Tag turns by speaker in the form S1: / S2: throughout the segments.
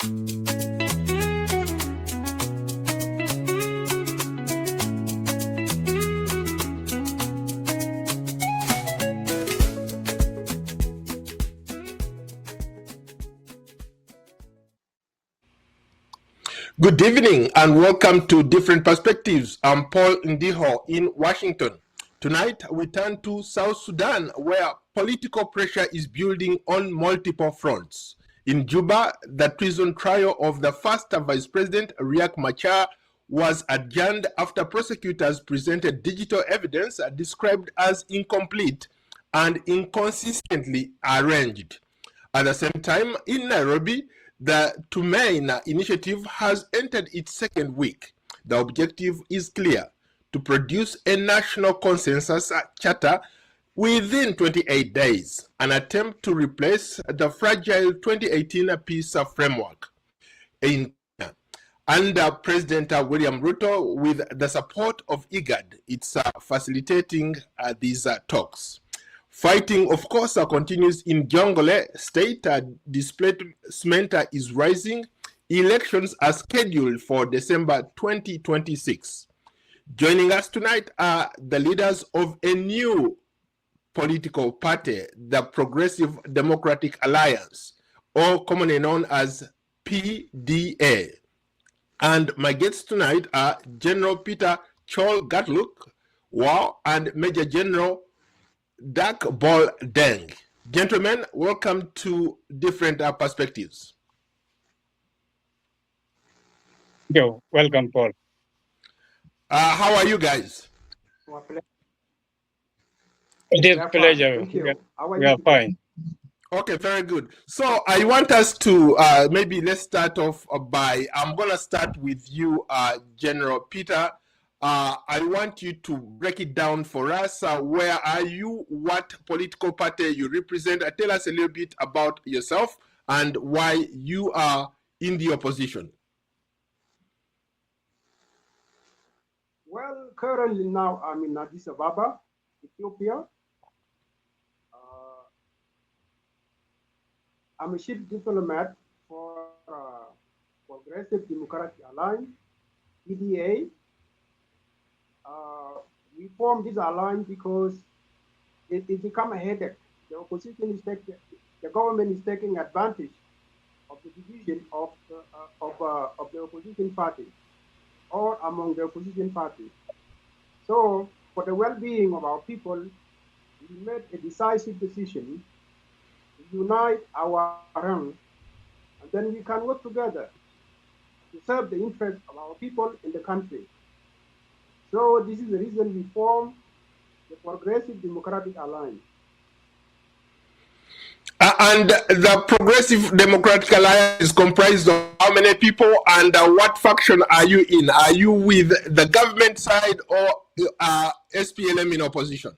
S1: Good evening and welcome to Different Perspectives. I'm Paul Ndiho in Washington. Tonight we turn to South Sudan, where political pressure is building on multiple fronts. In Juba, the treason trial of the first Vice President Riek Machar was adjourned after prosecutors presented digital evidence described as incomplete and inconsistently arranged. At the same time, in Nairobi, the Tumain initiative has entered its second week. The objective is clear: to produce a national consensus charter within 28 days, an attempt to replace the fragile 2018 peace framework. In under President William Ruto, with the support of IGAD, it's facilitating these talks. Fighting, of course, continues in Jongole State. Displacement is rising. Elections are scheduled for December 2026. Joining us tonight are the leaders of a new political party, the Progressive Democratic Alliance, or commonly known as PDA. And my guests tonight are General Peter Chol Gatluk, Wow, and Major General Dak Bol Deng. Gentlemen, welcome to Different Perspectives.
S2: Yo, welcome, Paul.
S1: How are you guys?
S2: It is a pleasure. We are fine.
S1: Okay, very good. So I want us to maybe let's start off by, I'm going to start with you, General Peter. I want you to break it down for us. Where are you? What political party you represent? Tell us a little bit about yourself and why you are in the opposition.
S3: Well, currently now I'm in Addis Ababa, Ethiopia. I'm a chief diplomat for Progressive Democratic Alliance, PDA. We formed this alliance because it become a headache. The opposition is the government is taking advantage of the division of the opposition party or among the opposition parties. So, for the well-being of our people, we made a decisive decision to unite our ranks, and then we can work together to serve the interests of our people in the country. So this is the reason we formed the Progressive Democratic Alliance.
S1: And the Progressive Democratic Alliance is comprised of how many people, and what faction are you in? Are you with the government side or SPLM in opposition?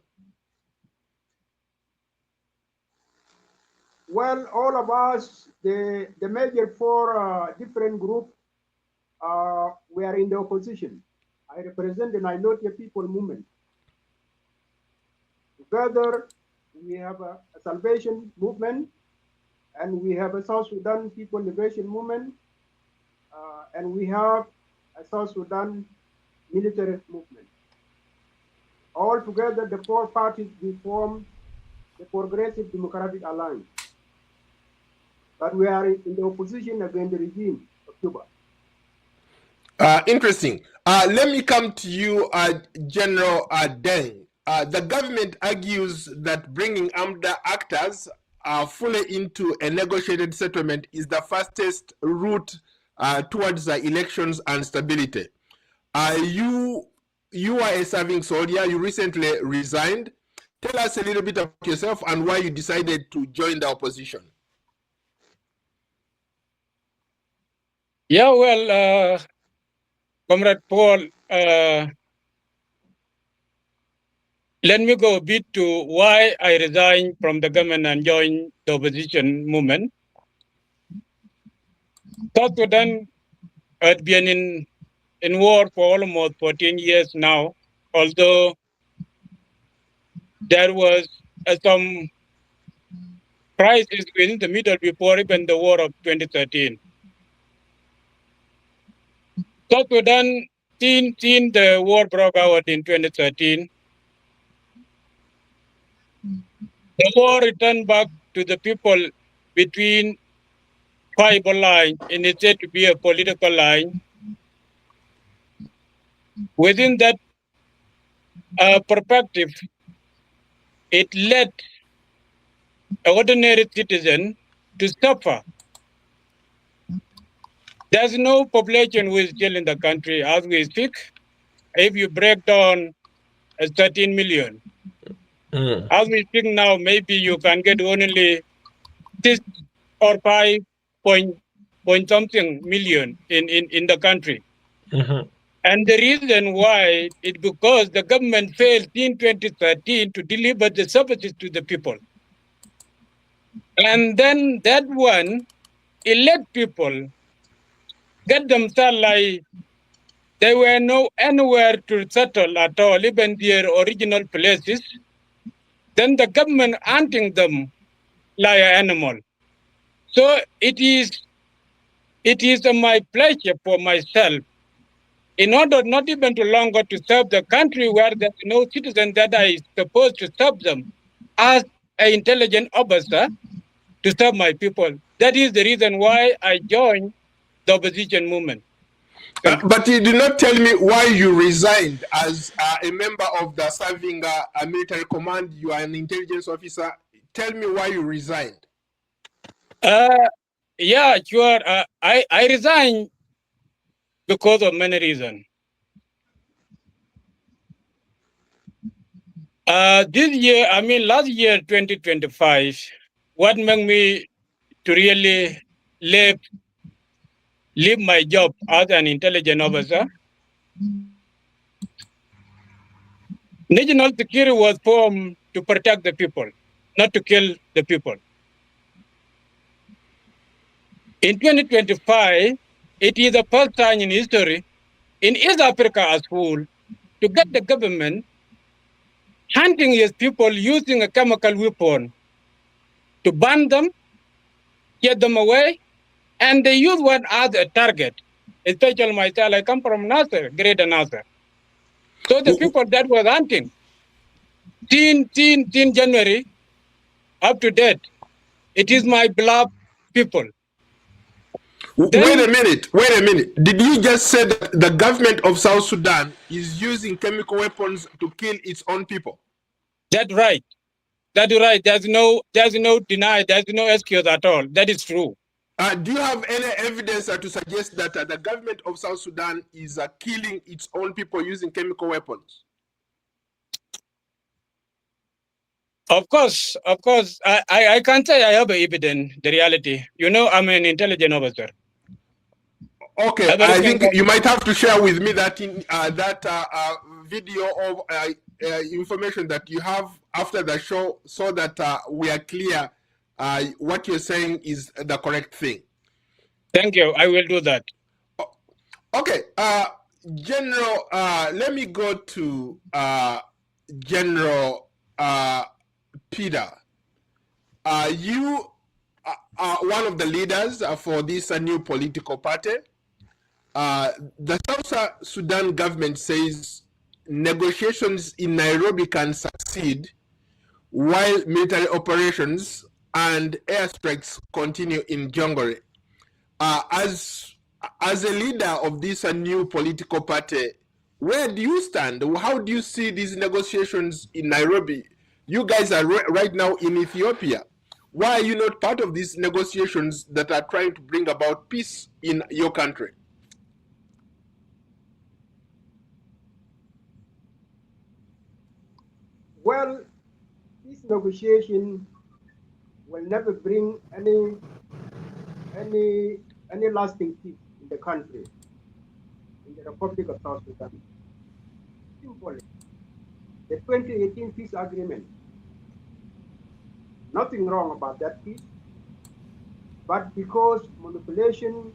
S3: Well, all of us, the major four different groups, we are in the opposition. I represent the Nilotia People Movement. Together, we have a Salvation Movement, and we have a South Sudan People Liberation Movement, and we have a South Sudan Military Movement. All together, the four parties, we form the Progressive Democratic Alliance. But we are in the opposition against the regime of Cuba.
S1: Interesting. Let me come to you, General Deng. The government argues that bringing armed actors fully into a negotiated settlement is the fastest route towards elections and stability. You are a serving soldier. You recently resigned. Tell us a little bit about yourself and why you decided to join the opposition.
S2: Yeah, well, Comrade Paul, let me go a bit to why I resigned from the government and joined the opposition movement. South Sudan had been in war for almost 14 years now, although there was some crisis in the middle before even the war of 2013. South Sudan, since the war broke out in 2013, the war returned back to the people between tribal line instead to be a political line. Within that perspective, it led an ordinary citizen to suffer. There's no population who is still in the country as we speak. If you break down 13 million, as we speak now, maybe you can get only 6 or 5 point something million in the country. And the reason why is because the government failed in 2013 to deliver the services to the people. And then that one, elect people, get themselves like they were no anywhere to settle at all, even their original places. Then the government hunting them like an animal. So it is my pleasure for myself, in order not even to longer to serve the country where there's no citizen that I supposed to serve them as an intelligent officer to serve my people. That is the reason why I joined the opposition movement.
S1: But you did not tell me why you resigned as a member of the serving military command. You are an intelligence officer. Tell me why you resigned.
S2: Yeah, sure. I resigned because of many reasons. This year, last year, 2025, what made me to really leave my job as an intelligence officer? National security was formed to protect the people, not to kill the people. In 2025, it is the first time in history in East Africa as whole to get the government hunting its people using a chemical weapon to burn them, get them away, and they use one as a target. Especially myself, I come from Nasser, Greater Nasser. So the people that was hunting, since January up to date, it is my beloved people.
S1: Wait a minute. Did you just say that the government of South Sudan is using chemical weapons to kill its own people?
S2: That's right. That's right. There's no deny. There's no excuse at all. That is true.
S1: Do you have any evidence to suggest that the government of South Sudan is killing its own people using chemical weapons?
S2: Of course. I can't say I have evidence, the reality. You know, I'm an intelligence officer.
S1: Okay, I think you might have to share with me that video of information that you have after the show, so that we are clear what you're saying is the correct thing.
S2: Thank you. I will do that.
S1: Okay, General, let me go to General Peter. You are one of the leaders for this new political party. The South Sudan government says negotiations in Nairobi can succeed while military operations and airstrikes continue in Jonglei. As a leader of this new political party, where do you stand? How do you see these negotiations in Nairobi? You guys are right now in Ethiopia. Why are you not part of these negotiations that are trying to bring about peace in your country?
S3: Well, this negotiation will never bring any lasting peace in the country, in the Republic of South Sudan. Simply, the 2018 peace agreement, nothing wrong about that peace, but because manipulation,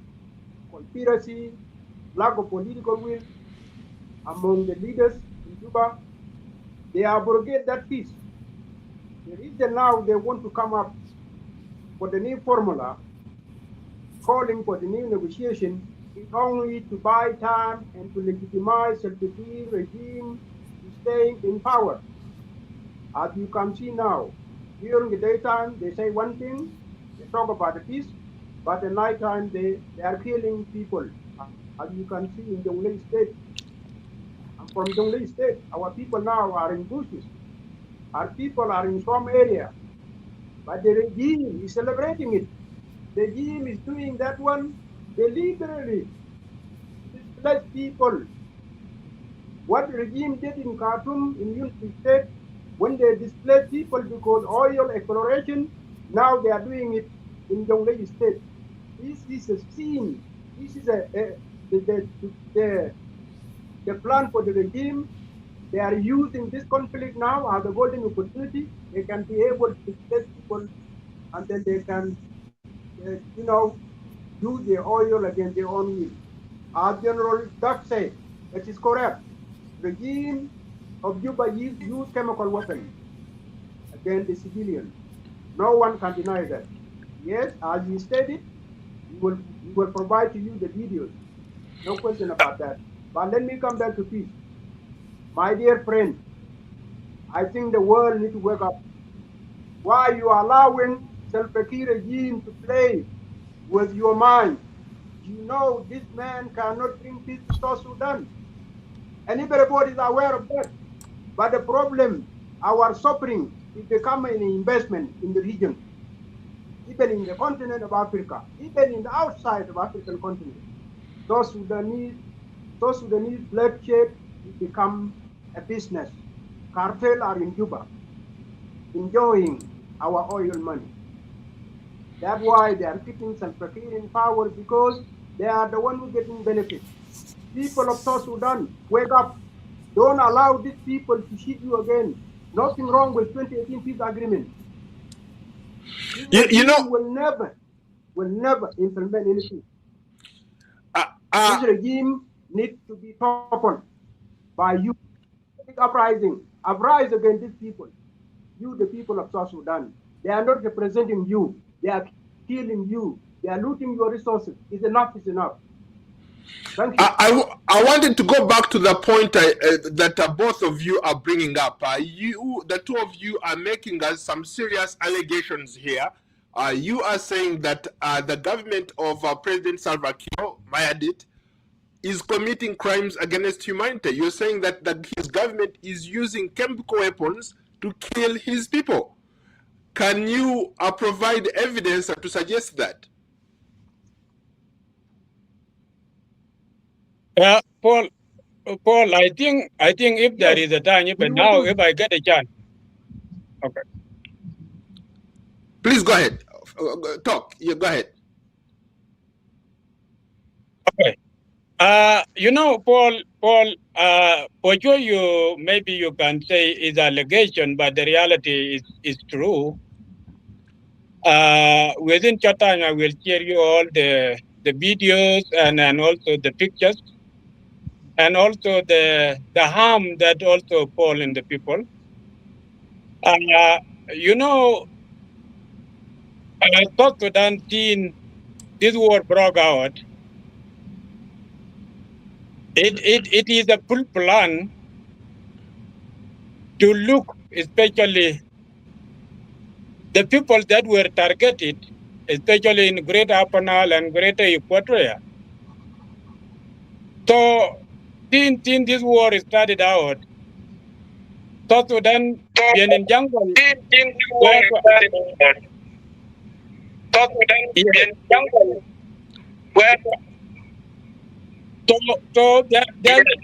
S3: conspiracy, lack of political will among the leaders in Juba, they abrogate that peace. The reason now they want to come up with the new formula calling for the new negotiation is only to buy time and to legitimize Salva Kiir regime to staying in power. As you can see now, during the daytime, they say one thing, they talk about the peace, but at nighttime, they are killing people. As you can see in Jonglei State. I'm from Jonglei State. Our people now are in bushes. Our people are in some area, but the regime is celebrating it. The regime is doing that one deliberately to displace people. What the regime did in Khartoum, in Unity State, when they displaced people because oil exploration, now they are doing it in Jonglei State. This is a scene. This is the plan for the regime. They are using this conflict now as a golden opportunity. They can be able to displace people, and then they can, use their oil against their own will. As General Duck said, it is correct. Regime of Juba use chemical weapons against the civilians. No one can deny that. Yes, as you stated, we will provide to you the videos. No question about that. But let me come back to peace. My dear friend, I think the world needs to wake up. Why you are allowing Salva Kiir regime to play with your mind? You know this man cannot bring peace to South Sudan. And everybody is aware of that. But the problem, our suffering is becoming an investment in the region, even in the continent of Africa, even in the outside of African continent. South Sudanese bloodshed will become a business. Cartel are in Juba, enjoying our oil money. That's why they are keeping Salva Kiir in power, because they are the one who getting benefit. People of South Sudan, wake up. Don't allow these people to cheat you again. Nothing wrong with 2018 peace agreement. This regime will never implement anything. This regime needs to be toppled by you. Uprise against these people. You, the people of South Sudan. They are not representing you. They are killing you. They are looting your resources. Enough is enough. Thank you.
S1: I wanted to go back to the point that both of you are bringing up. The two of you are making us some serious allegations here. You are saying that the government of President Salva Kiir, Mayardit, is committing crimes against humanity. You're saying that his government is using chemical weapons to kill his people. Can you provide evidence to suggest that?
S2: Paul, I think if there is a time, even now, if I get a chance. Okay.
S1: Please go ahead. Talk. Yeah, go ahead.
S2: Okay. Paul, for sure maybe you can say is allegation, but the reality is true. Within short time, I will share you all the videos and also the pictures, and also the harm that also fall in the people. South Sudan seen this war broke out. It is a full plan to look, especially the people that were targeted, especially in Greater Upper Nile and Greater Equatoria. So, since this war started out, South Sudan been in jungle. South Sudan been in jungle. So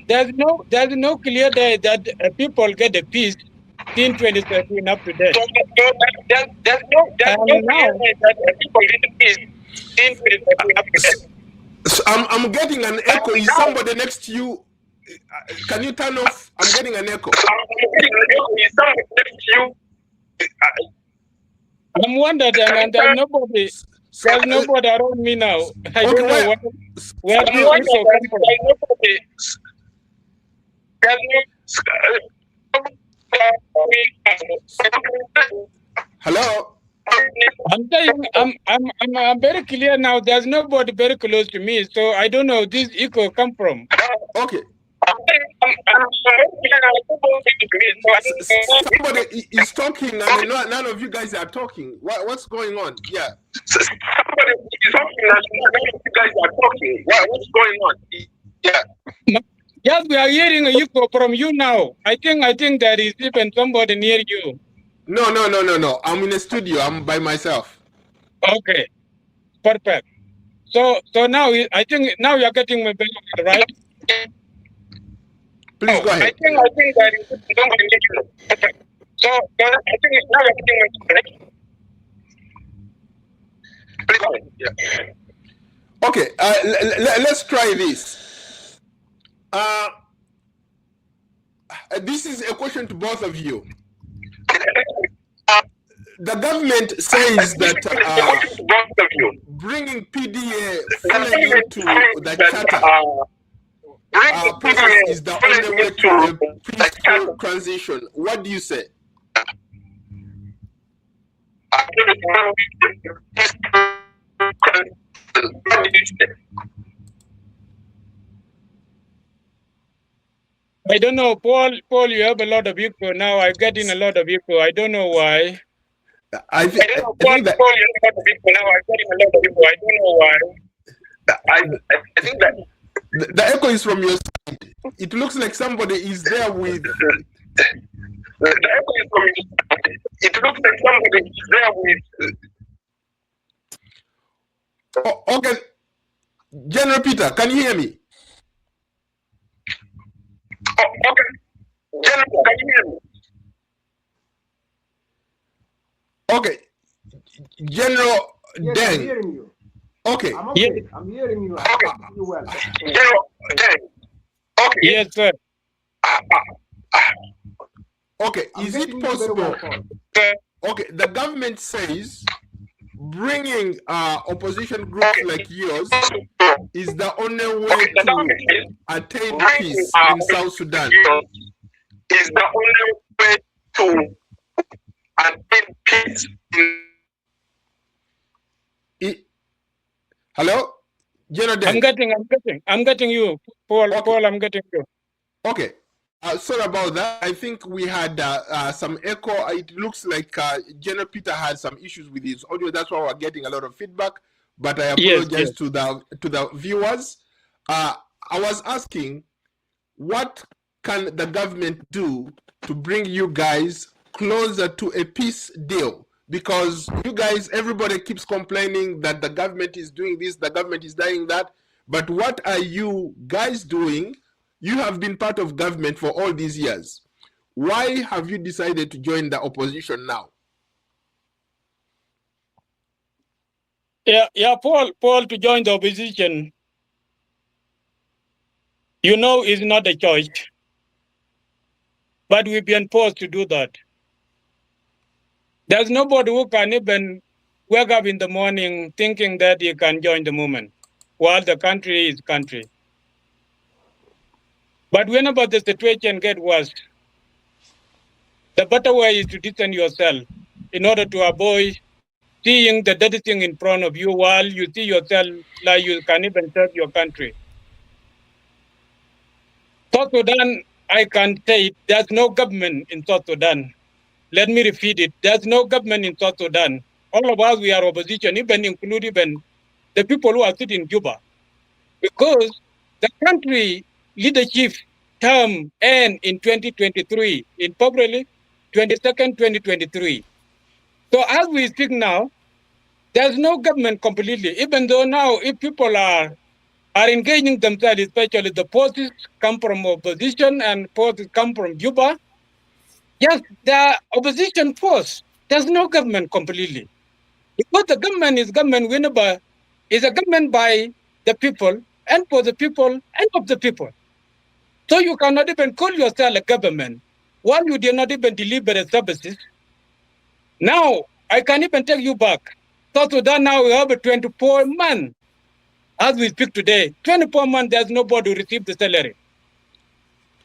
S2: there's no clear day that people get the peace since 2013 up to date. There's no clear day that people get the peace since 2013 up to date.
S1: So I'm getting an echo. Is somebody next to you? Can you turn off? I'm getting an echo.
S2: Is somebody next to you? I'm wondering, and there's nobody. There's nobody around me now. I don't know where this echo comes from.
S1: Hello?
S2: I'm saying I'm very clear now. There's nobody very close to me, so I don't know this echo come from.
S1: Okay. Somebody is talking and none of you guys are talking. What's going on? Yeah. Somebody is talking and none of you guys are talking. What's going on? Yeah.
S2: Yes, we are hearing a echo from you now. I think there is even somebody near you.
S1: No. I'm in a studio. I'm by myself.
S2: Okay, perfect. So now I think now you are getting me better, right?
S1: Please go ahead.
S2: I think there is somebody near you. Okay. So I think now you are getting me better, right?
S1: Please go ahead. Yeah. Okay. Let's try this. This is a question to both of you. The government says that bringing PDA fully into the charter process is the only way to a peaceful transition. What do you say?
S2: I don't know, Paul, you have a lot of echo now. I get in a lot of echo. I don't know why.
S1: I think that
S2: Paul, you have a lot of echo now. I get in a lot of echo. I don't know why. I think that
S1: the echo is from your side. It looks like somebody is there with. The echo is from your side. It looks like somebody is there with. Oh, okay. General Peter, can you hear me? Oh, okay. General, can you hear me? Okay. General
S3: Yes,
S1: Deng.
S3: I'm hearing you.
S1: Okay.
S3: I'm okay. I'm hearing you.
S1: Okay.
S3: You well.
S1: General Deng. Okay.
S2: Yes, sir.
S1: Okay. Is it possible? Okay. The government says bringing opposition groups like yours is the only way to attain peace in South Sudan. Is the only way to attain peace. Hello?
S2: I'm getting you. Paul,
S1: okay.
S2: Paul, I'm getting you.
S1: Okay. Sorry about that. I think we had some echo. It looks like General Peter had some issues with his audio. That's why we're getting a lot of feedback. But I apologize to the viewers. I was asking, what can the government do to bring you guys closer to a peace deal? Because you guys, everybody keeps complaining that the government is doing this, the government is doing that. But what are you guys doing? You have been part of government for all these years. Why have you decided to join the opposition now?
S2: Yeah, Paul, to join the opposition, you know, is not a choice. But we've been forced to do that. There's nobody who can even wake up in the morning thinking that he can join the movement while the country is country. But whenever the situation gets worse, the better way is to distance yourself in order to avoid seeing the dirty thing in front of you while you see yourself like you can even serve your country. South Sudan, I can say there's no government in South Sudan. Let me repeat it. There's no government in South Sudan. All of us, we are opposition, including the people who are sitting in Juba. Because the country leadership term end in 2023, in February 22nd, 2023. So as we speak now, there's no government completely, even though now if people are engaging themselves, especially the forces come from opposition and forces come from Juba. Yes, the opposition force, there's no government completely. Because the government is government whenever is a government by the people and for the people and of the people. So you cannot even call yourself a government while you did not even deliver the services. Now, I can even take you back. South Sudan now we have a 24 months. As we speak today, 24 months, there's nobody who received the salary.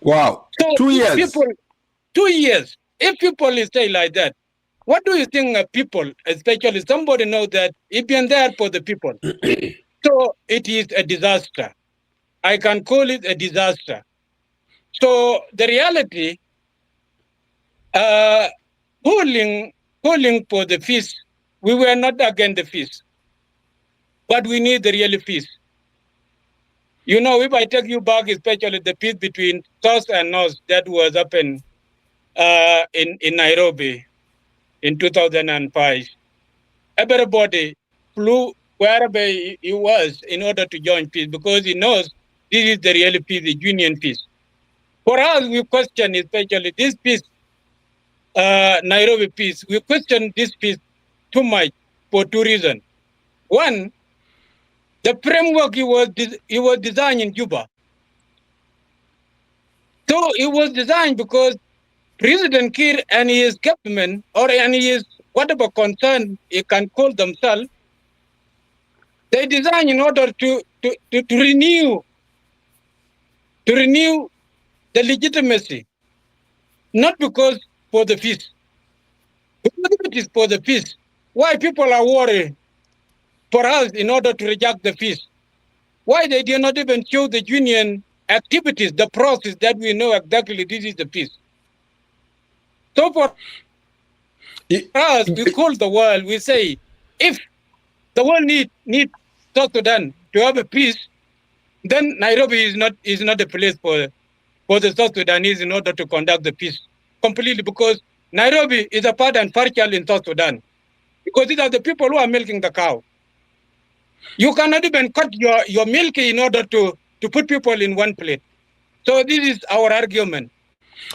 S1: Wow.
S2: So
S1: 2 years.
S2: 2 years. If people stay like that, What do you think people, especially somebody knows that he been there for the people? So it is a disaster. I can call it a disaster. So the reality, uh, calling for the peace, we were not against the peace, but we need the real peace. You know, if I take you back, especially the peace between South and North that was happened in Nairobi in 2005, everybody flew wherever he was in order to join peace because he knows this is the real peace, the union peace. For us, we question especially this peace, Nairobi peace. We question this peace too much for two reasons. One, the framework he was designed in Juba. So it was designed because President Kiir and his government and his whatever concern he can call themselves, they designed in order to renew the legitimacy, not because for the peace. Because if it is for the peace, why people are worried for us in order to reject the peace? Why they did not even show the union activities, the process that we know exactly this is the peace. So for us, we call the world, we say, if the world need South Sudan to have a peace, then Nairobi is not a place for the South Sudanese in order to conduct the peace completely, because Nairobi is a part and partial in South Sudan, because these are the people who are milking the cow. You cannot even cut your milk in order to put people in one plate. So this is our argument.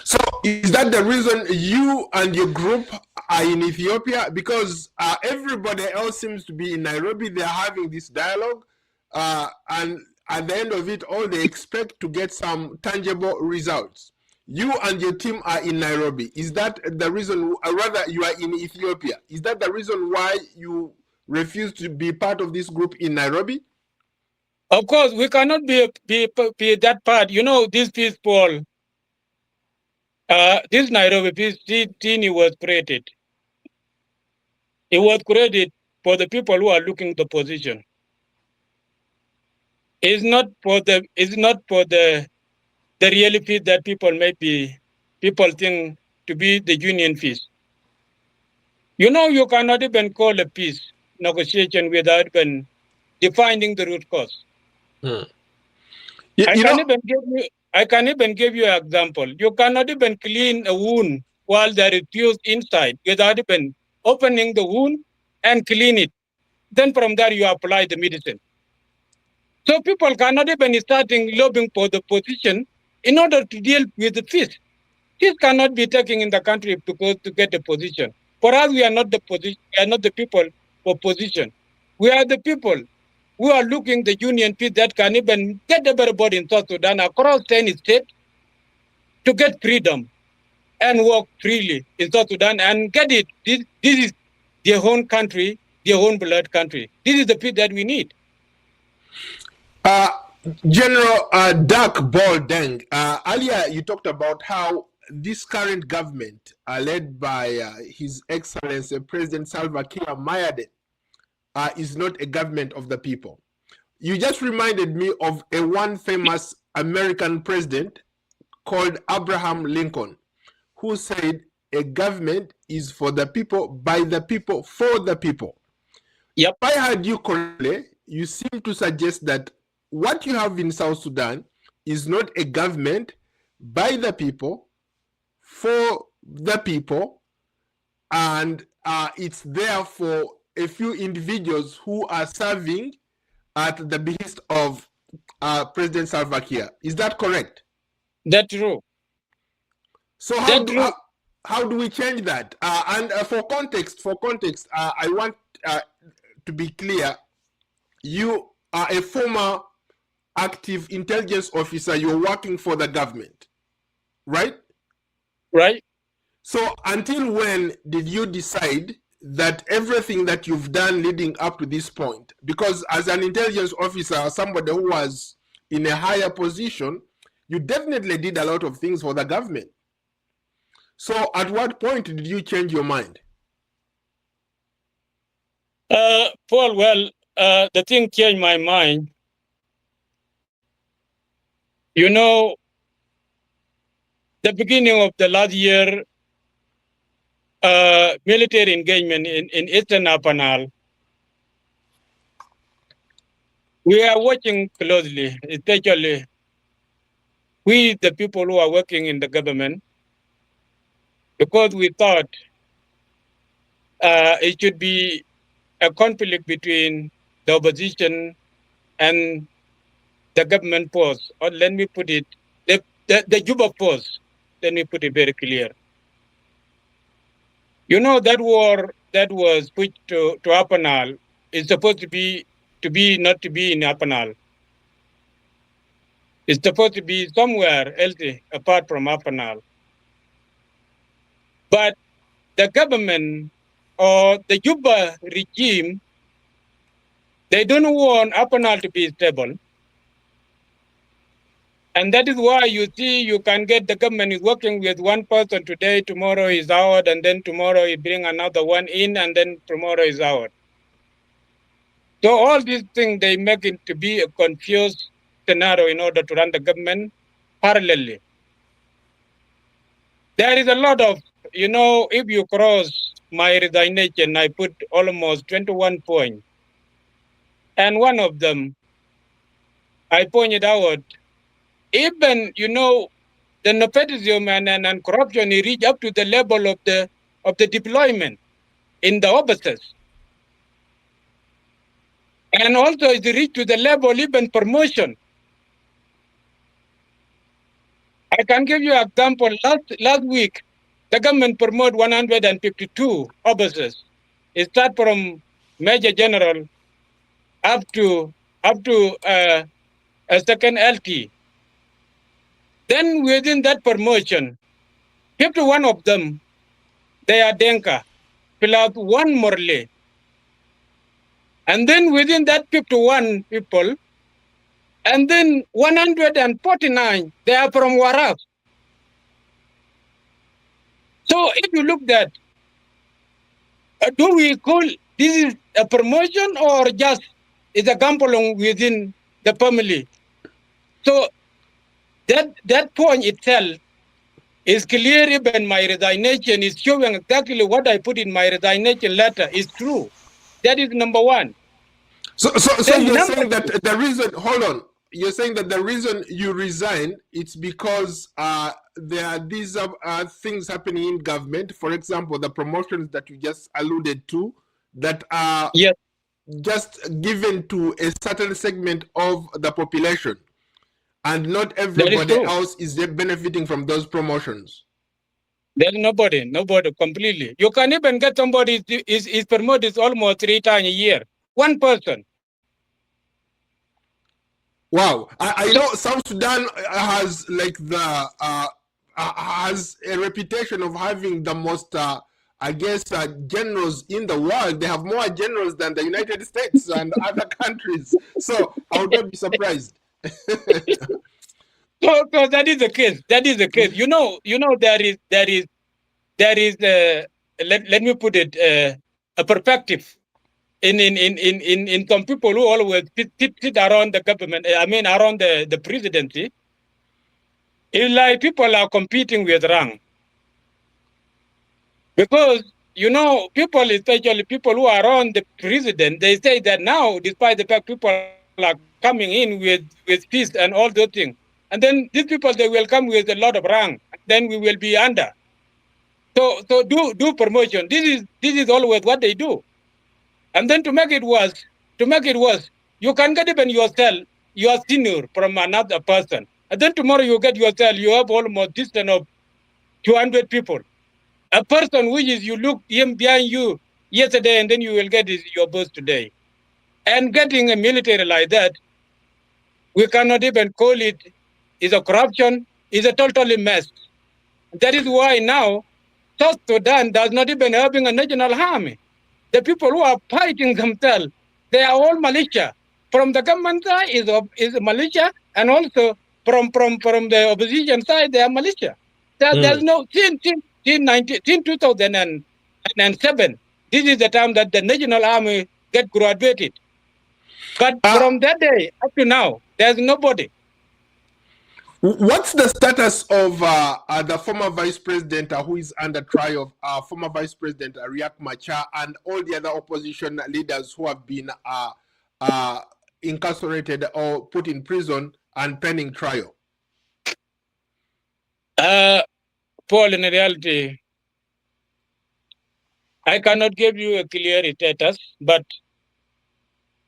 S1: So is that the reason you and your group are in Ethiopia? Because everybody else seems to be in Nairobi. They're having this dialogue, and at the end of it, all they expect to get some tangible results. You and your team are in Nairobi. Is that the reason, or rather you are in Ethiopia? Is that the reason why you refuse to be part of this group in Nairobi?
S2: Of course, we cannot be that part. You know, these people, this Nairobi peace treaty was created. It was created for the people who are looking the position. It's not for the real peace that people think to be the union peace. You know, you cannot even call a peace negotiation without even defining the root cause. I can even give you an example. You cannot even clean a wound while there is fuse inside without even opening the wound and clean it. Then from there you apply the medicine. So people cannot even starting lobbying for the position in order to deal with the peace. Peace cannot be taken in the country because to get a position. For us, we are not the position. We are not the people for position. We are the people who are looking the union peace that can even get everybody in South Sudan across 10 states to get freedom and work freely in South Sudan and get it. This is their own country, their own blood country. This is the peace that we need.
S1: General Dak Baldeng, earlier you talked about how this current government, led by His Excellency President Salva Kiir Mayardit, is not a government of the people. You just reminded me of one famous American president called Abraham Lincoln, who said a government is for the people, by the people, for the people.
S2: Yep.
S1: If I heard you correctly, you seem to suggest that what you have in South Sudan is not a government by the people, for the people, and it's there for a few individuals who are serving at the behest of President Salva Kiir. Is that correct?
S2: That's true.
S1: So how do we change that? And for context, I want to be clear. You are a former active intelligence officer. You're working for the government, right?
S2: Right.
S1: So until when did you decide that everything that you've done leading up to this point, because as an intelligence officer, somebody who was in a higher position, you definitely did a lot of things for the government. So at what point did you change your mind?
S2: Paul, well, the thing changed my mind. You know, the beginning of the last year, military engagement in Eastern Apanal, we are watching closely, especially we, the people who are working in the government, because we thought it should be a conflict between the opposition and the government force, or let me put it, the Juba force. Let me put it very clear. You know that war that was pushed to Apanal is supposed to be not to be in Apanal. It's supposed to be somewhere else apart from Apanal. But the government or the Juba regime, they don't want Apanal to be stable. And that is why you see you can get the government is working with one person today, tomorrow is out, and then tomorrow you bring another one in, and then tomorrow is out. So all these things, they make it to be a confused scenario in order to run the government parallelly. There is a lot of, if you cross my resignation, I put almost 21 points. And one of them, I pointed out, even, the nepotism and corruption, it reach up to the level of the deployment in the offices. And also it reached to the level even promotion. I can give you an example. Last week, the government promoted 152 officers. It starts from Major General up to a second LT. Then within that promotion, 51 of them, they are Denka, plus one Morley. And then within that 51 people, and then 149, they are from Warab. So if you look at, do we call this is a promotion or just is a gampolong within the family? So that point itself is clear. Even my resignation is showing exactly what I put in my resignation letter is true. That is number one.
S1: So you're saying that the reason, hold on, you're saying that the reason you resigned, it's because there are these things happening in government. For example, the promotions that you just alluded to that are just given to a certain segment of the population, and not everybody else is benefiting from those promotions.
S2: There's nobody completely. You can even get somebody is promoted almost 3 times a year. One person.
S1: Wow, I know South Sudan has like has a reputation of having the most, I guess, generals in the world. They have more generals than the United States and other countries. So I would not be surprised.
S2: So that is the case. That is the case. There is let me put it a perspective in some people who always sit around the government. I mean, around the presidency. It's like people are competing with rank. Because, people, especially people who are around the president, they say that now, despite the fact people are coming in with peace and all those things, and then these people, they will come with a lot of rank, then we will be under. So do promotion. This is always what they do. And then to make it worse, you can get even yourself, your senior from another person. And then tomorrow you get yourself, you have almost distance of 200 people. A person which is you look him behind you yesterday and then you will get your boss today. And getting a military like that, we cannot even call it is a corruption, is a totally mess. That is why now South Sudan does not even having a national army. The people who are fighting themselves, they are all militia. From the government side is militia, and also from the opposition side, they are militia. There's no since 2007. This is the time that the national army get graduated. But from that day up to now, there's nobody.
S1: What's the status of the former vice president who is under trial, former vice president Riek Machar, and all the other opposition leaders who have been incarcerated or put in prison and pending trial?
S2: Paul, in reality, I cannot give you a clear status, but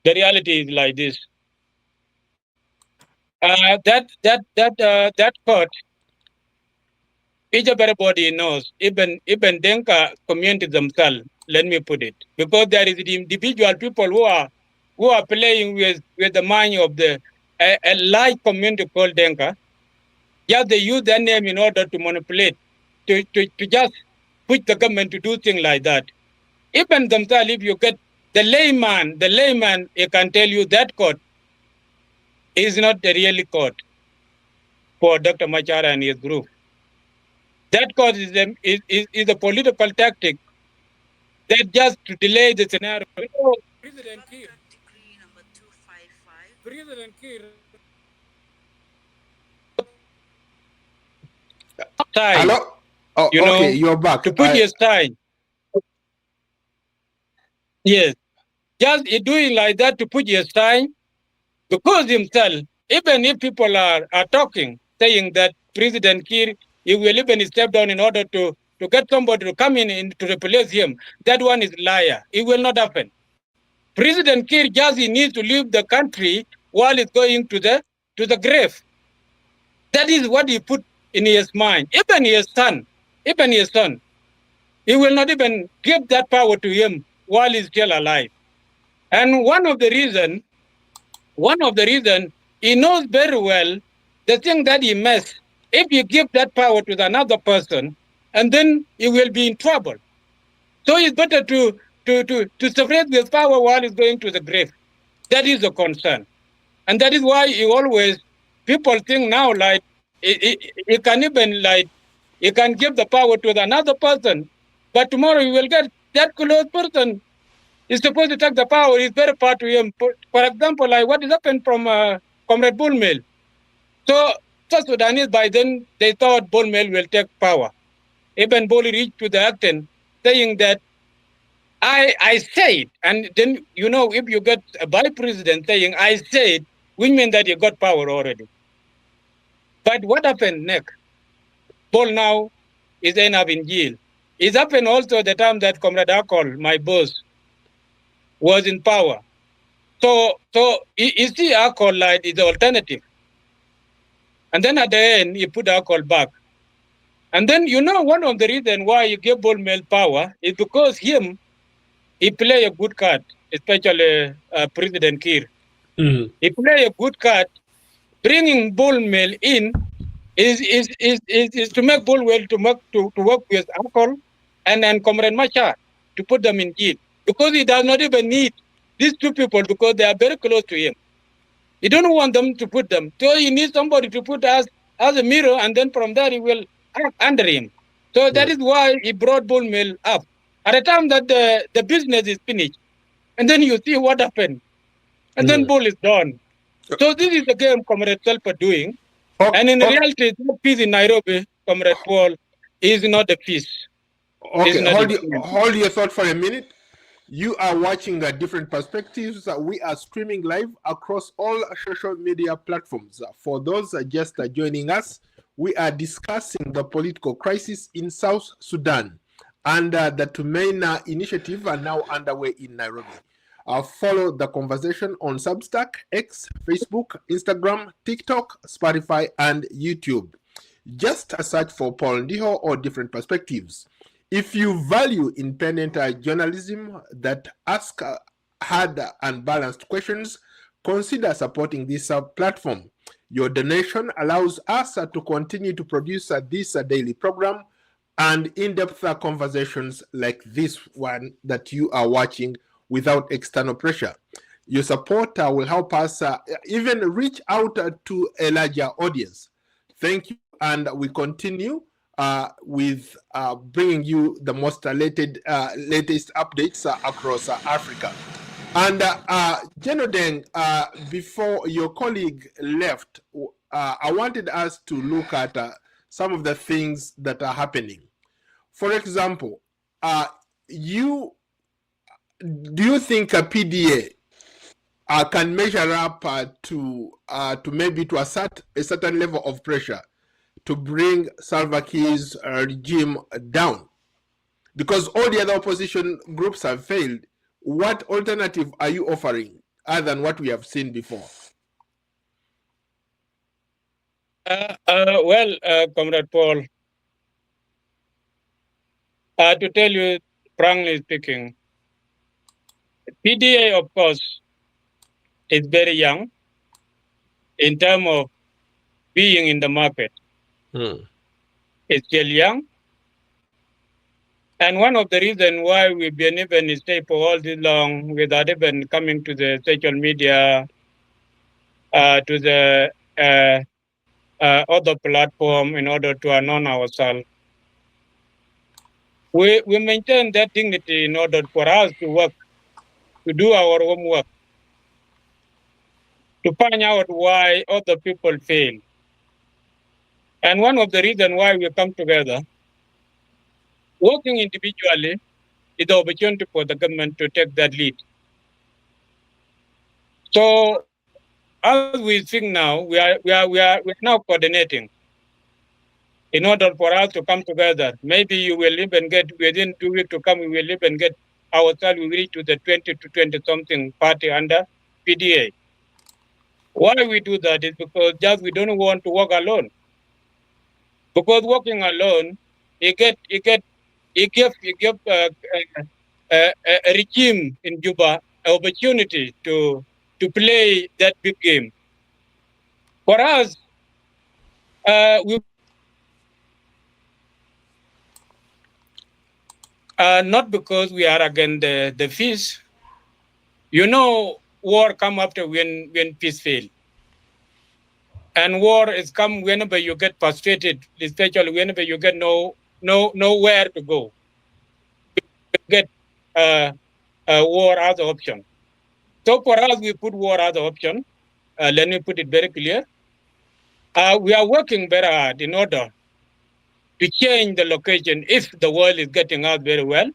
S2: the reality is like this. That court, each of everybody knows, even Denka community themselves. Let me put it, because there is the individual people who are playing with the mind of a large community called Denka. Yeah, they use their name in order to manipulate, to just push the government to do things like that. Even themselves, if you get the layman, he can tell you that court is not the real court for Dr. Machar and his group. That court is a political tactic that just to delay the scenario. President Kiir. Decree number 255. President Kiir.
S1: Hello? Oh, okay, you're back.
S2: To put your time. Yes. Just doing like that to put your time, because himself, even if people are talking, saying that President Kiir, he will even step down in order to get somebody to come in to replace him, that one is liar. It will not happen. President Kiir just he needs to leave the country while he's going to the grave. That is what he put in his mind. Even his son, he will not even give that power to him while he's still alive. And one of the reason, he knows very well the thing that he missed. If you give that power to another person, and then he will be in trouble. So it's better to separate this power while he's going to the grave. That is a concern. And that is why people think now like he can even like, he can give the power to another person, but tomorrow you will get that close person is supposed to take the power, is very far to him. For example, like what has happened from Comrade Bullmail. So Sudanese by then, they thought Bullmail will take power. Even Bull reached to the acting, saying that I said, and then, if you get a vice president saying, I said, which means that you got power already. But what happened next? Paul now is end up in jail. It happened also the time that Comrade Akol, my boss, was in power. So you see Akol like is the alternative. And then at the end, he put Akol back. And then, one of the reasons why he gave Bull Mel power is because he play a good card, especially President Kiir. Mm-hmm. He play a good card. Bringing Bull Mel in is to make Bull Mel to work with Akol and then Comrade Machar to put them in jail. Because he does not even need these two people because they are very close to him. He don't want them to put them. So he needs somebody to put as a mirror, and then from there he will act under him. So that is why he brought Bull Mill up. At the time that the business is finished, and then you see what happened. And then Bull is done. So this is the game Comrade Selpa doing. And in reality, the peace in Nairobi, Comrade Paul, is not a peace.
S1: Okay, hold your thought for a minute. You are watching Different Perspectives. We are streaming live across all social media platforms. For those just joining us, we are discussing the political crisis in South Sudan and the Tumeina initiative are now underway in Nairobi. Follow the conversation on Substack, X, Facebook, Instagram, TikTok, Spotify, and YouTube. Just search for Paul Ndiho or Different Perspectives. If you value independent journalism that asks hard and balanced questions, consider supporting this platform. Your donation allows us to continue to produce this daily program and in-depth conversations like this one that you are watching without external pressure. Your support will help us even reach out to a larger audience. Thank you, and we continue with bringing you the most latest updates across Africa. And Genodeng, before your colleague left, I wanted us to look at some of the things that are happening. For example, you do you think a PDA can measure up to maybe to a certain level of pressure to bring Salva Kiir's regime down? Because all the other opposition groups have failed. What alternative are you offering other than what we have seen before?
S2: Comrade Paul, to tell you frankly speaking, PDA, of course, is very young in terms of being in the market. It's still young. And one of the reasons why we've been even stay for all this long without even coming to the social media, to the other platform in order to announce ourselves, we maintain that dignity in order for us to work, to do our homework, to find out why other people fail. And one of the reasons why we come together, working individually, is the opportunity for the government to take that lead. So as we think now, we are now coordinating in order for us to come together. Maybe you will even get within 2 weeks to come, we will even get ourselves, we reach to the 20 to 20 something party under PDA. Why we do that is because just we don't want to work alone. Because working alone, you give a regime in Juba an opportunity to play that big game. For us, we not because we are against the peace. You know, war come after when peace fail. And war is come whenever you get frustrated, especially whenever you get nowhere to go. You get war as an option. So for us, we put war as an option. Let me put it very clear. We are working very hard in order to change the location if the world is getting out very well,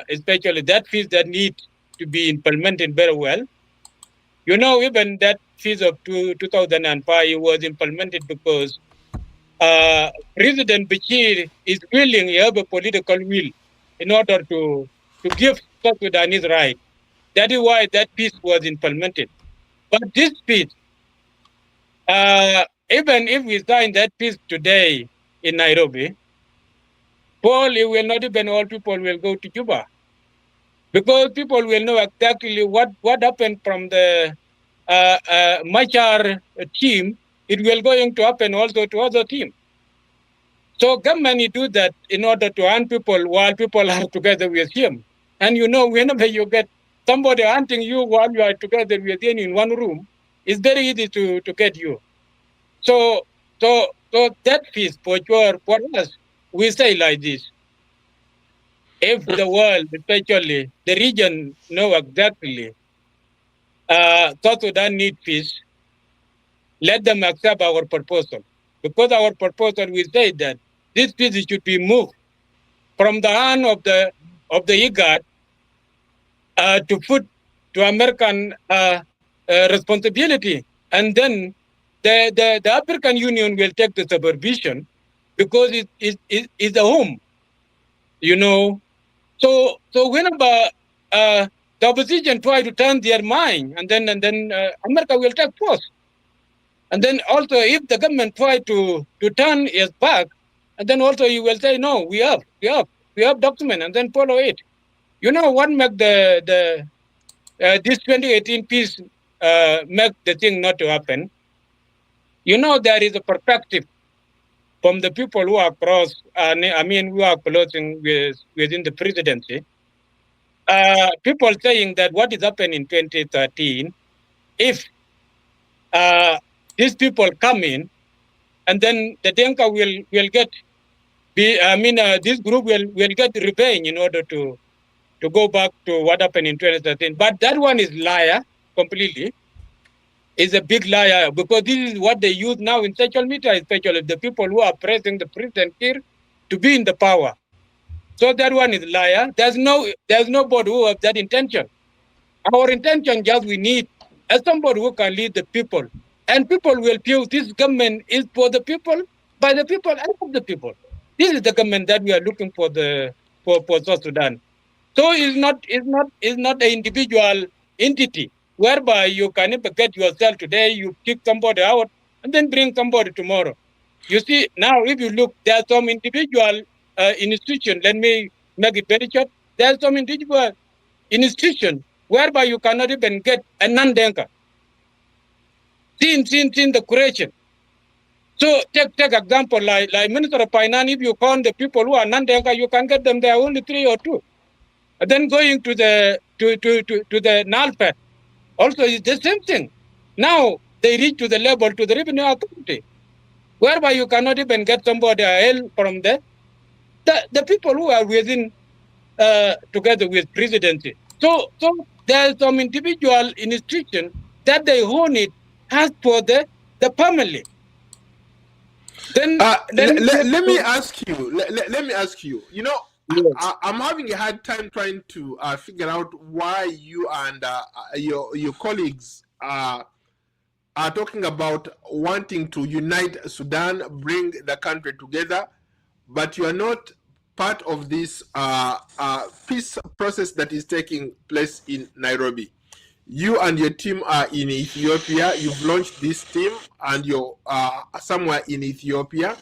S2: especially that peace that need to be implemented very well. You know, even that peace of 2005 was implemented because President Bashir is willing, he have a political will in order to give South Sudanese right. That is why that peace was implemented. But this peace, even if we sign that peace today in Nairobi, Paul, it will not even all people will go to Juba because people will know exactly what happened from the Machar team. It will going to happen also to other team. So government do that in order to hunt people while people are together with him. And you know, whenever you get somebody hunting you while you are together with him in one room, it's very easy to get you. So that piece for sure for us, we say like this. If the world, especially the region, know exactly South Sudan need peace, let them accept our proposal. Because our proposal, we say that this peace should be moved from the hand of the IGAD to put to American responsibility, and then the African Union will take the supervision because it's a home, you know. So whenever the opposition try to turn their mind, and then America will take force. And then also if the government try to turn its back, and then also you will say, no, we have document, and then follow it. You know what make the this 2018 peace make the thing not to happen? You know, there is a perspective from the people who are across, who are closing within the presidency. People saying that what is happening in 2013, if these people come in, and then the Denka will get this group will get revenge in order to go back to what happened in 2013. But that one is liar completely. It's a big liar because this is what they use now in social media, especially the people who are praising the president here to be in the power. So that one is liar. There's nobody who has that intention. Our intention just we need somebody who can lead the people. And people will feel this government is for the people, by the people, and of the people. This is the government that we are looking for for South Sudan. So it's not an individual entity whereby you can even get yourself today, you kick somebody out and then bring somebody tomorrow. You see, now if you look, there are some individual institution, let me make it very short. There are some individual institution whereby you cannot even get a non-denker since the creation. So take example like Minister of Finance, if you count the people who are non-denker, you can get them there only 3 or 2. And then going to the NALPET, also is the same thing. Now they reach to the level to the revenue authority, whereby you cannot even get somebody else from there. The people who are within together with presidency. So there's some individual institution that they own it as for the family. Then
S1: let me ask you. Let me ask you. You know,
S2: yes.
S1: I'm having a hard time trying to figure out why you and your colleagues are talking about wanting to unite Sudan, bring the country together, but you are not part of this peace process that is taking place in Nairobi. You and your team are in Ethiopia. You've launched this team and you're somewhere in Ethiopia.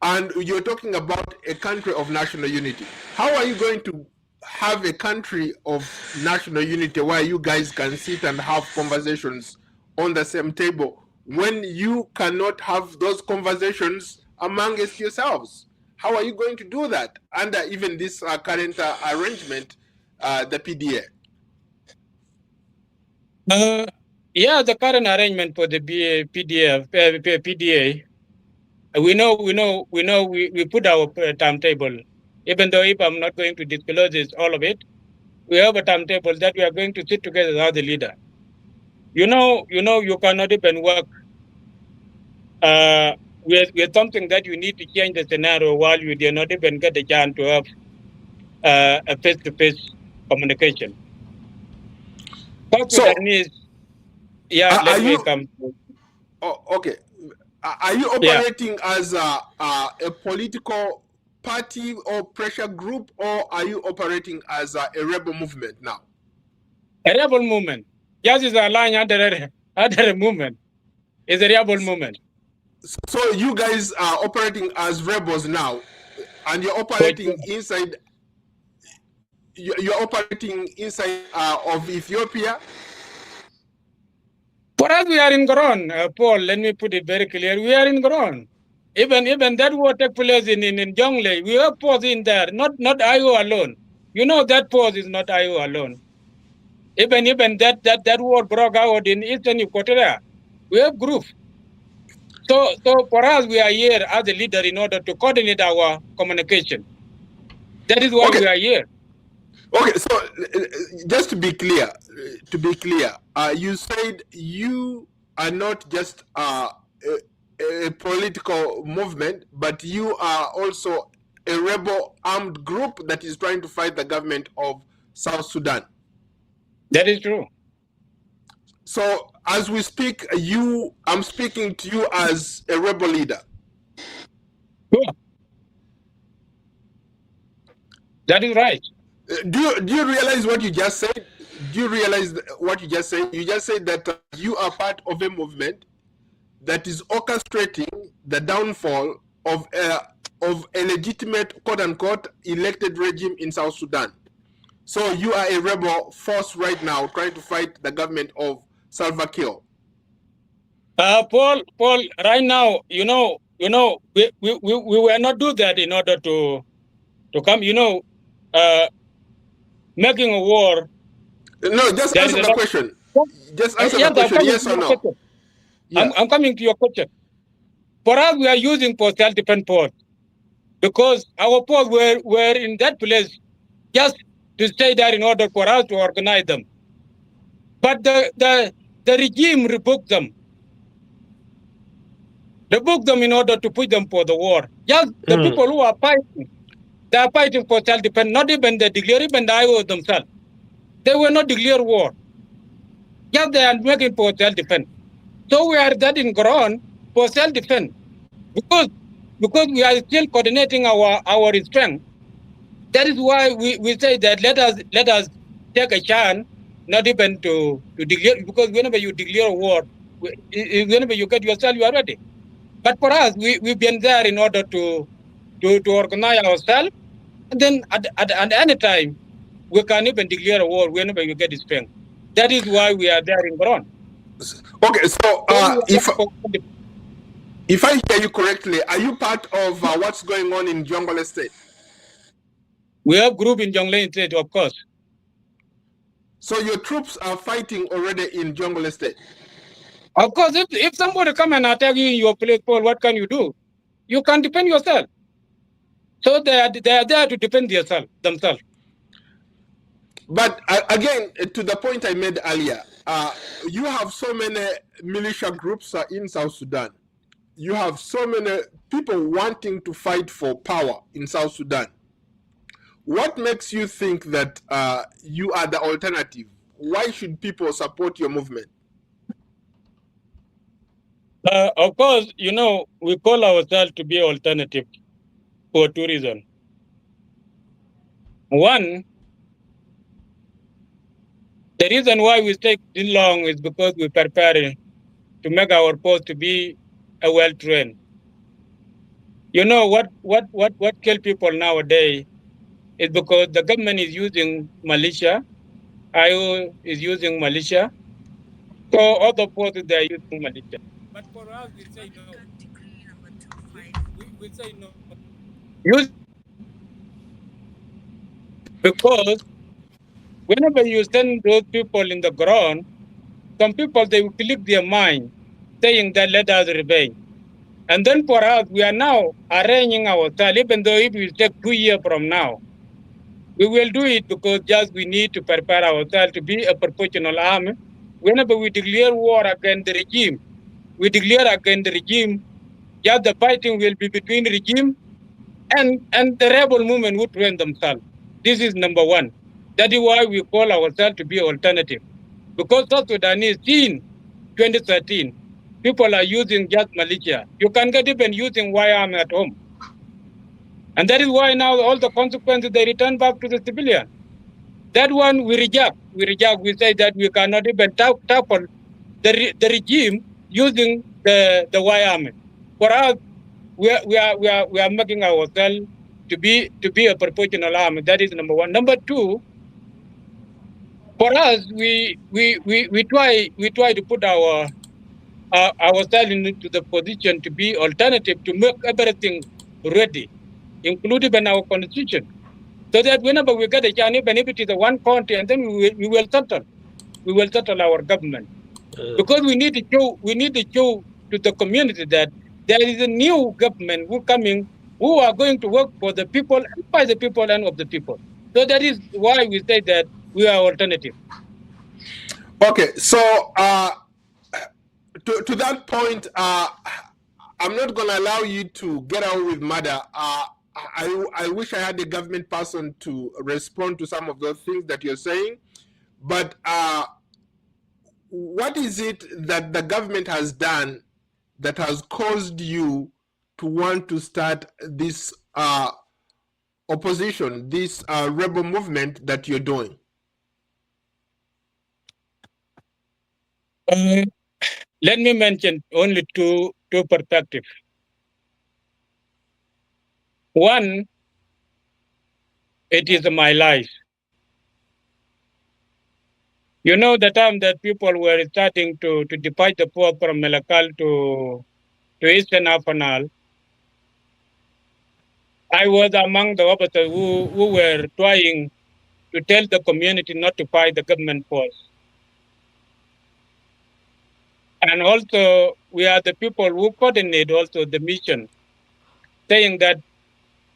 S1: And you're talking about a country of national unity. How are you going to have a country of national unity where you guys can sit and have conversations on the same table when you cannot have those conversations amongst yourselves? How are you going to do that under even this current arrangement, the PDA?
S2: Yeah, the current arrangement for the PDA, we put our timetable. Even though if I'm not going to disclose this, all of it, we have a timetable that we are going to sit together as the leader. You cannot even work with something that you need to change the scenario while you do not even get the chance to have a face-to-face communication.
S1: So,
S2: let me
S1: you,
S2: come.
S1: okay. Are you operating as a political party or pressure group, or are you operating as a rebel movement now?
S2: A rebel movement. Yes, is a line under a movement. It's a rebel movement.
S1: So you guys are operating as rebels now, and you're operating inside. You're operating inside of Ethiopia.
S2: For us, we are in ground, Paul. Let me put it very clear. We are in ground. Even that war take place in Jonglei, we have force in there, not IO alone. You know that force is not IO alone. Even that war broke out in Eastern Equatoria, we have groups. So for us, we are here as a leader in order to coordinate our communication. That is why we are here.
S1: Okay, so just to be clear, you said you are not just a political movement, but you are also a rebel armed group that is trying to fight the government of South Sudan.
S2: That is true.
S1: So as we speak, I'm speaking to you as a rebel leader.
S2: Sure. That is right.
S1: Do you realize what you just said? Do you realize what you just said? You just said that you are part of a movement that is orchestrating the downfall of a legitimate, quote unquote, elected regime in South Sudan. So you are a rebel force right now trying to fight the government of Salva Kiir.
S2: Paul, right now, we will not do that in order to come, making a war.
S1: No, just answer the question. Just answer the question, yes or no.
S2: Yeah. I'm coming to your question. For us, we are using for self-defense force because our force were in that place just to stay there in order for us to organize them. But the regime revoked them. Revoked them in order to put them for the war. Just the people who are fighting, they are fighting for self-defense, not even the declare, even the IO themselves. They were not declare war. Just they are making for self-defense. So we are that in ground for self-defense. Because we are still coordinating our strength. That is why we say that let us take a chance, not even to declare, because whenever you declare a war, whenever you get yourself, you are ready. But for us, we've been there in order to organize ourselves. And then at any time, we can even declare a war whenever you get strength. That is why we are there in ground.
S1: Okay, so
S2: So
S1: if I hear you correctly, are you part of what's going on in Jongle State?
S2: we have group in Jonglei State, of course.
S1: So your troops are fighting already in Jongle State?
S2: Of course, if somebody come and attack you in your place, Paul, what can you do? You can defend yourself. So they are there to defend themselves.
S1: But again, to the point I made earlier, you have so many militia groups in South Sudan. You have so many people wanting to fight for power in South Sudan. What makes you think that you are the alternative? Why should people support your movement?
S2: Of course, we call ourselves to be alternative for two reasons. One, the reason why we take this long is because we prepare to make our post to be a well-trained. You know what kill people nowadays is because the government is using militia, IO is using militia, so other forces they are using militia. But for us, we say no. We say no. Use because whenever you send those people in the ground, some people they will click their mind, saying that let us revenge. And then for us, we are now arranging ourselves, even though it will take 2 years from now. We will do it because just we need to prepare ourselves to be a proportional army. Whenever we declare war against the regime, we declare against the regime, just the fighting will be between the regime and the rebel movement would train themselves. This is number one. That is why we call ourselves to be alternative. Because South Sudan is in 2013, people are using just militia. You can get even using YAM at home. And that is why now all the consequences, they return back to the civilian. That one we reject. We reject. We say that we cannot even tackle the regime using the YAM. For us, we are making ourselves to be a proportional army. That is number one. Number two, for us, we try to put ourselves into the position to be alternative, to make everything ready, including our constitution, so that whenever we get a chance, even if it is a one country, and then we will settle our government, because we need to show to the community that there is a new government who coming, who are going to work for the people and by the people and of the people. So that is why we say that we are alternative.
S1: Okay, so to that point, I'm not going to allow you to get out with murder. I wish I had a government person to respond to some of those things that you're saying. But what is it that the government has done that has caused you to want to start this opposition, this rebel movement that you're doing?
S2: Let me mention only two perspectives. One, it is my life. You know, the time that people were starting to divide the force from Malakal to Eastern Afanal, I was among the officers who were trying to tell the community not to fight the government force. And also, we are the people who coordinate also the mission, saying that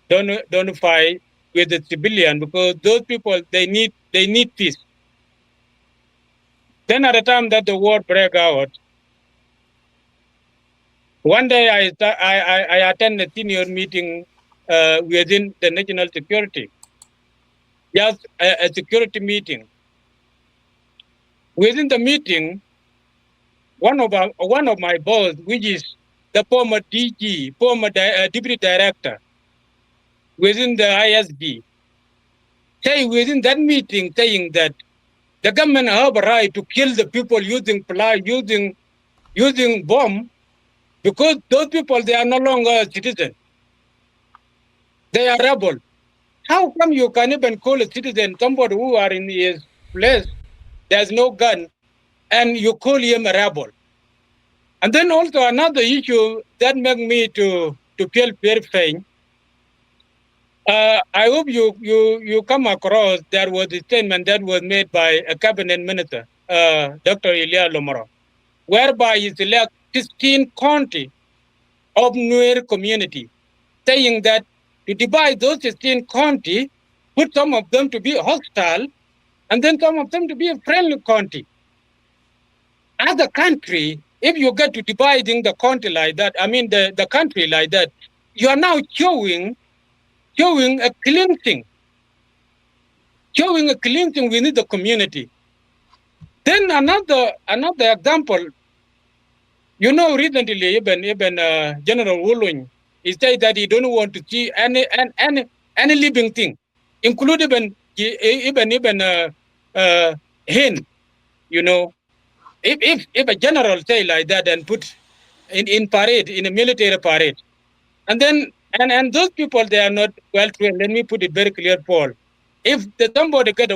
S2: don't fight, with the civilian, because those people, they need peace. Then at the time that the war broke out, one day I attended a senior meeting within the national security, just a security meeting. Within the meeting, one of my boss, which is the former DG, former deputy director within the ISB, say within that meeting saying that the government have a right to kill the people using using bomb, because those people, they are no longer citizens. They are rebel. How come you can even call a citizen somebody who are in his place, there's no gun, and you call him a rebel? And then also another issue that make me to feel very faint. I hope you come across, there was a statement that was made by a cabinet minister, Dr. Ilya Lomoro, whereby he select 16 county of Nuer community, saying that to divide those 16 county, put some of them to be hostile, and then some of them to be a friendly county. As a country, if you get to dividing the country like that, I mean the country like that, you are now showing a cleansing within the community. Then another example, recently even General Wulun, he said that he don't want to see any living thing, including even hen. If a general say like that and put in parade, in a military parade, and then and those people, they are not well trained. Let me put it very clear, Paul. If somebody get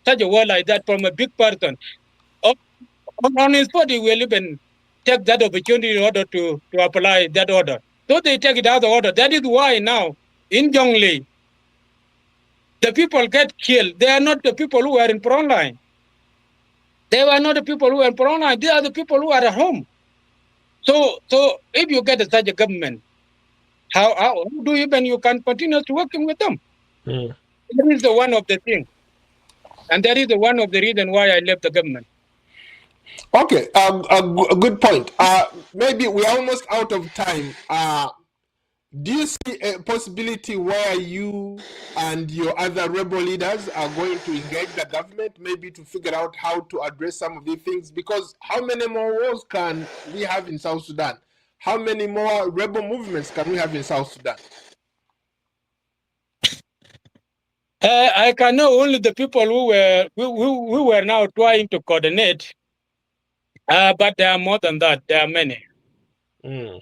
S2: such a word like that from a big person, on his body will even take that opportunity in order to apply that order. So they take it out of order. That is why now in Jonglei, the people get killed. They are not the people who are in front line. They were not the people who are in front line. They are the people who are at home. So if you get such a government, how do you can continue to working with them?
S1: Mm.
S2: That is the one of the things. And that is the one of the reasons why I left the government.
S1: Okay, a good point. Maybe we're almost out of time. Do you see a possibility where you and your other rebel leaders are going to engage the government, maybe to figure out how to address some of these things? Because how many more wars can we have in South Sudan? How many more rebel movements can we have in South Sudan?
S2: I can know only the people who were now trying to coordinate, but there are more than that. There are many.
S1: Mm.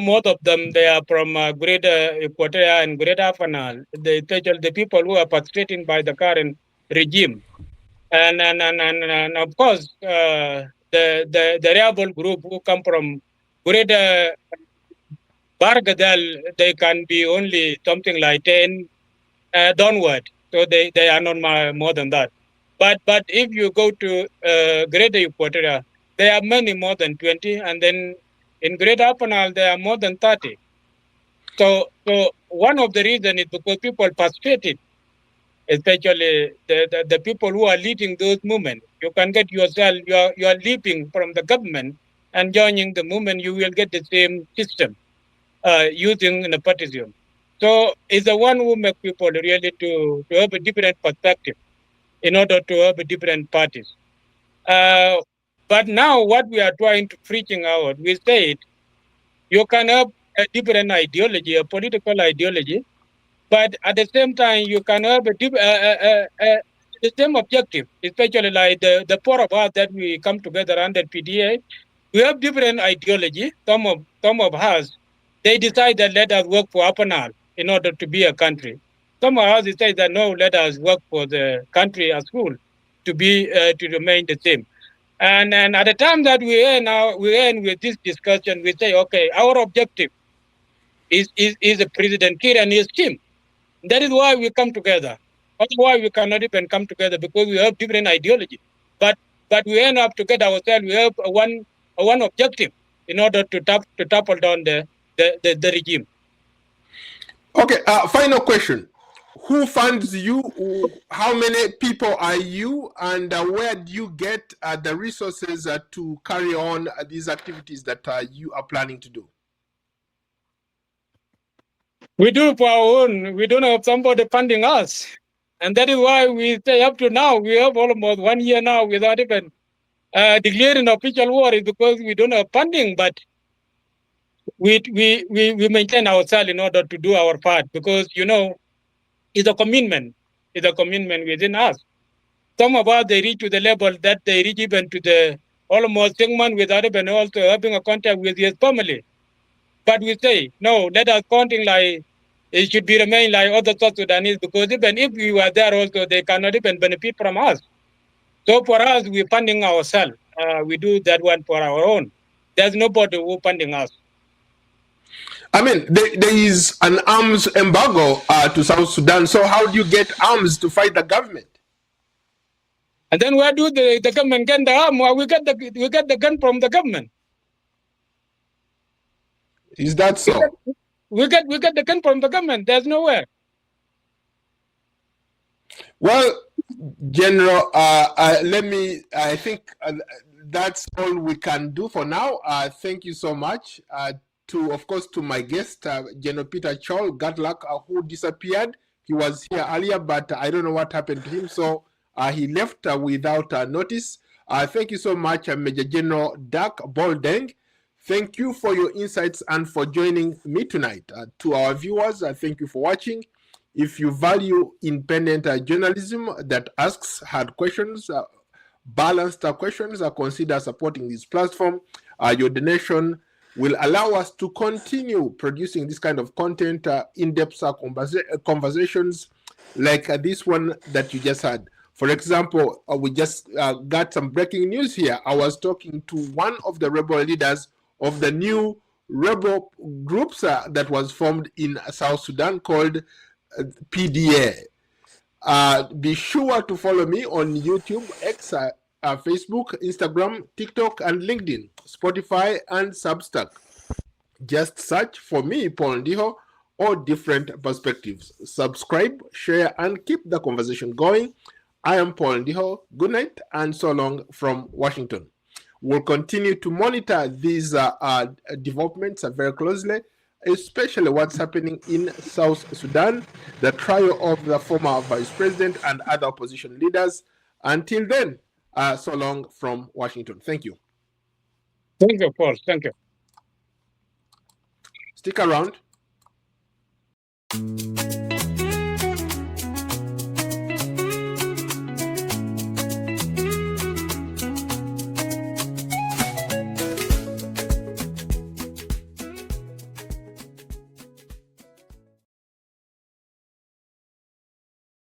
S2: Most of them, they are from Greater Equatoria and Greater Afanal, especially the people who are frustrated by the current regime. And of course, the rebel group who come from Greater Bargadal, they can be only something like 10 downward. So they are not more than that. But if you go to Greater Equatoria, there are many more than 20, and then in Greater Apanal, there are more than 30. So one of the reasons is because people participated, especially the people who are leading those movements. You can get yourself, you are leaping from the government and joining the movement, you will get the same system using nepotism. So it's the one who makes people really to have a different perspective in order to have a different parties. But now what we are trying to preaching out, we said you can have a different ideology, a political ideology, but at the same time you can have the same objective, especially like the four of us that we come together under PDA. We have different ideology. Some of us, they decide that let us work for Apanal in order to be a country. Some of us say that no, let us work for the country as whole to be to remain the same. And at the time that we end with this discussion, we say, okay, our objective is the President Kir and his team. That is why we come together. Otherwise, we cannot even come together because we have different ideology. But we end up to get ourselves. We have one objective in order to topple down the regime.
S1: Okay, final question. Who funds you? How many people are you? And where do you get the resources to carry on these activities that you are planning to do?
S2: We do it for our own. We don't have somebody funding us. And that is why we say up to now, we have almost 1 year now without even declaring official war, is because we don't have funding, but we maintain ourselves in order to do our part, because, it's a commitment. It's a commitment within us. Some of us, they reach to the level that they reach even to the almost 10 months without even also having a contact with his family. But we say, no, let us counting like it should be remain like other South Sudanese, because even if we were there also, they cannot even benefit from us. So for us, we're funding ourselves. We do that one for our own. There's nobody who funding us.
S1: I mean, there is an arms embargo to South Sudan. So how do you get arms to fight the government?
S2: And then where do the government get the arm? Well, we get the gun from the government.
S1: Is that so?
S2: We get the gun from the government. There's nowhere.
S1: Well, General, I think that's all we can do for now. Thank you so much. Of course, to my guest, General Peter Chol Gatluck, who disappeared. He was here earlier, but I don't know what happened to him. So he left without notice. Thank you so much, Major General Dak Boldeng. Thank you for your insights and for joining me tonight. To our viewers, thank you for watching. If you value independent journalism that asks hard questions, balanced questions, consider supporting this platform. Your donation will allow us to continue producing this kind of content, in-depth conversations like this one that you just had. For example, we just got some breaking news here. I was talking to one of the rebel leaders of the new rebel groups that was formed in South Sudan called PDA. Be sure to follow me on YouTube, X, Facebook, Instagram, TikTok, and LinkedIn, Spotify, and Substack. Just search for me, Paul Ndiho, or Different Perspectives. Subscribe, share, and keep the conversation going. I am Paul Ndiho. Good night, and so long from Washington. We'll continue to monitor these developments very closely, especially what's happening in South Sudan, the trial of the former vice president and other opposition leaders. Until then, so long from Washington. Thank you.
S2: Thank you, Paul. Thank you.
S1: Stick around.